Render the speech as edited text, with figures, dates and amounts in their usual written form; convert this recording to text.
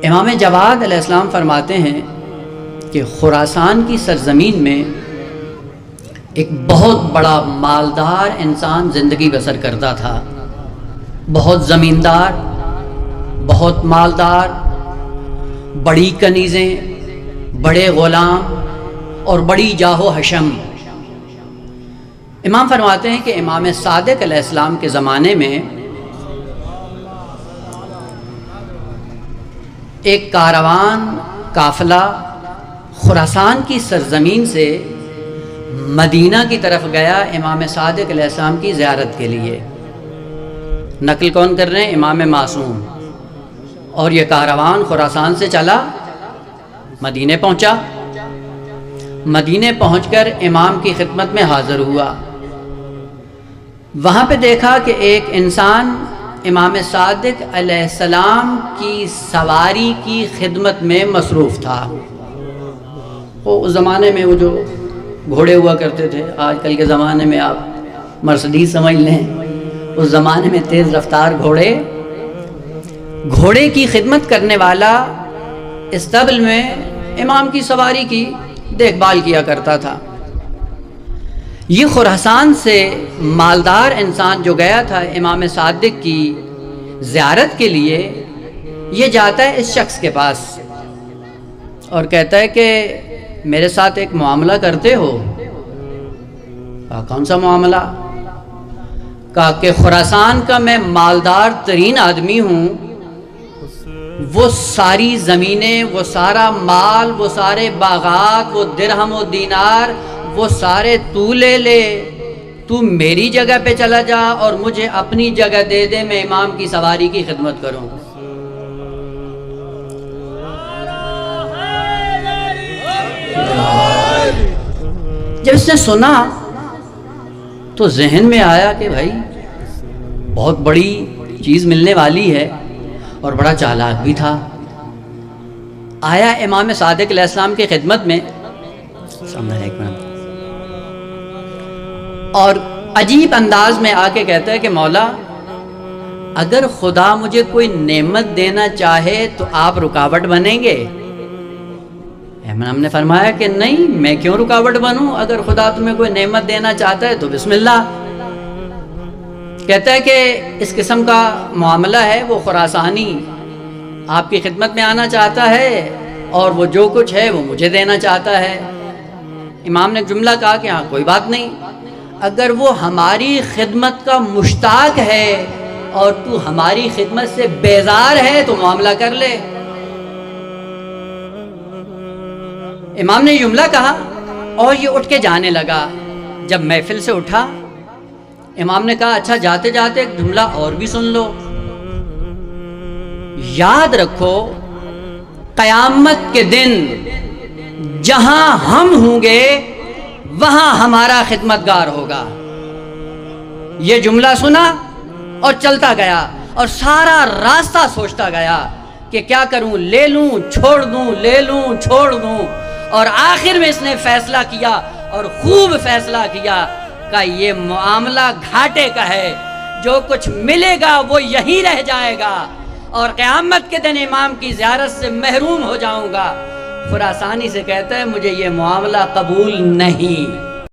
امام جواد علیہ السلام فرماتے ہیں کہ خراسان کی سرزمین میں ایک بہت بڑا مالدار انسان زندگی بسر کرتا تھا، بہت زمیندار، بہت مالدار، بڑی کنیزیں، بڑے غلام اور بڑی جاہ و حشم۔ امام فرماتے ہیں کہ امام صادق علیہ السلام کے زمانے میں ایک کاروان قافلہ خراسان کی سرزمین سے مدینہ کی طرف گیا امام صادق علیہ السلام کی زیارت کے لیے۔ نقل کون کر رہے ہیں؟ امام معصوم۔ اور یہ کاروان خراسان سے چلا، مدینے پہنچا، مدینے پہنچ کر امام کی خدمت میں حاضر ہوا۔ وہاں پہ دیکھا کہ ایک انسان امام صادق علیہ السلام کی سواری کی خدمت میں مصروف تھا۔ وہ اس زمانے میں وہ جو گھوڑے ہوا کرتے تھے، آج کل کے زمانے میں آپ مرسڈیز سمجھ لیں، اس زمانے میں تیز رفتار گھوڑے کی خدمت کرنے والا اسطبل میں امام کی سواری کی دیکھ بھال کیا کرتا تھا۔ یہ خراسان سے مالدار انسان جو گیا تھا امام صادق کی زیارت کے لیے، یہ جاتا ہے اس شخص کے پاس اور کہتا ہے کہ میرے ساتھ ایک معاملہ کرتے ہو؟ کہا کون سا معاملہ؟ کہا کہ خراسان کا میں مالدار ترین آدمی ہوں، وہ ساری زمینیں، وہ سارا مال، وہ سارے باغات، وہ درہم و دینار، وہ سارے تو لے لے، تو میری جگہ پہ چلا جا اور مجھے اپنی جگہ دے دے، میں امام کی سواری کی خدمت کروں۔ جب اس نے سنا تو ذہن میں آیا کہ بھائی بہت بڑی چیز ملنے والی ہے، اور بڑا چالاک بھی تھا۔ آیا امام صادق علیہ السلام کی خدمت میں، اور عجیب انداز میں آ کے کہتا ہے کہ مولا، اگر خدا مجھے کوئی نعمت دینا چاہے تو آپ رکاوٹ بنیں گے؟ ہم نے فرمایا کہ نہیں، میں کیوں رکاوٹ بنوں؟ اگر خدا تمہیں کوئی نعمت دینا چاہتا ہے تو بسم اللہ۔ کہتا ہے کہ اس قسم کا معاملہ ہے، وہ خراسانی آپ کی خدمت میں آنا چاہتا ہے اور وہ جو کچھ ہے وہ مجھے دینا چاہتا ہے۔ امام نے جملہ کہا کہ ہاں کوئی بات نہیں، اگر وہ ہماری خدمت کا مشتاق ہے اور تو ہماری خدمت سے بیزار ہے تو معاملہ کر لے۔ امام نے جملہ کہا اور یہ اٹھ کے جانے لگا۔ جب محفل سے اٹھا، امام نے کہا اچھا جاتے جاتے ایک جملہ اور بھی سن لو، یاد رکھو قیامت کے دن جہاں ہم ہوں گے وہاں ہمارا خدمتگار ہوگا۔ یہ جملہ سنا اور چلتا گیا اور سارا راستہ سوچتا گیا کہ کیا کروں، لے لوں چھوڑ دوں، لے لوں چھوڑ دوں، اور آخر میں اس نے فیصلہ کیا اور خوب فیصلہ کیا کہ یہ معاملہ گھاٹے کا ہے، جو کچھ ملے گا وہ یہیں رہ جائے گا اور قیامت کے دن امام کی زیارت سے محروم ہو جاؤں گا۔ خراسانی سے کہتا ہے مجھے یہ معاملہ قبول نہیں۔